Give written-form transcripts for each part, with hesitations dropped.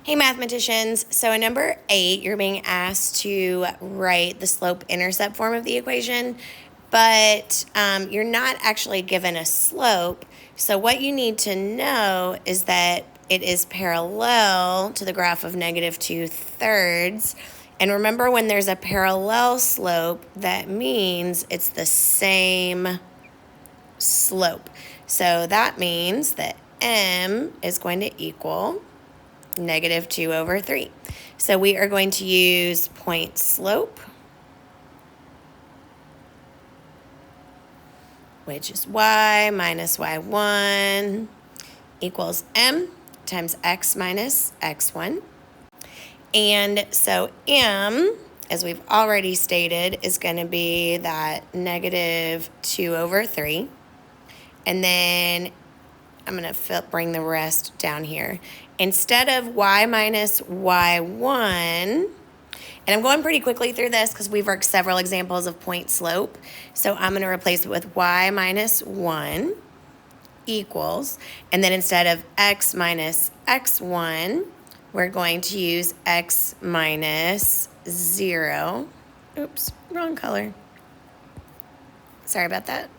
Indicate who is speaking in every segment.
Speaker 1: Hey mathematicians, so in number 8, you're being asked to write the slope-intercept form of the equation, but you're not actually given a slope. So what you need to know is that it is parallel to the graph of -2/3. And remember, when there's a parallel slope, that means it's the same slope. So that means that m is going to equal -2/3. So we are going to use point slope, which is y minus y1 equals m times x minus x1. And so m, as we've already stated, is going to be that -2/3. And then I'm going to bring the rest down here. Instead of y minus y1, and I'm going pretty quickly through this because we've worked several examples of point slope. So I'm going to replace it with y minus 1 equals, and then instead of x minus x1, we're going to use x minus 0. Oops, wrong color. Sorry about that.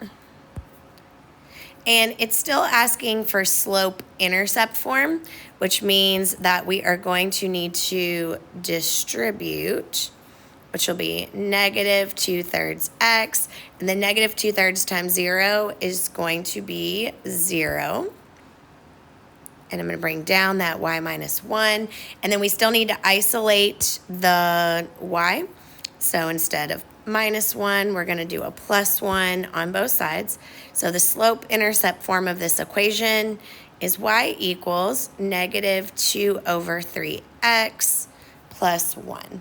Speaker 1: And it's still asking for slope-intercept form, which means that we are going to need to distribute, which will be -2/3 x, and then -2/3 times 0 is going to be 0. And I'm going to bring down that y minus 1, and then we still need to isolate the y. So instead of -1, we're going to do a +1 on both sides. So the slope-intercept form of this equation is y equals -2/3x plus 1.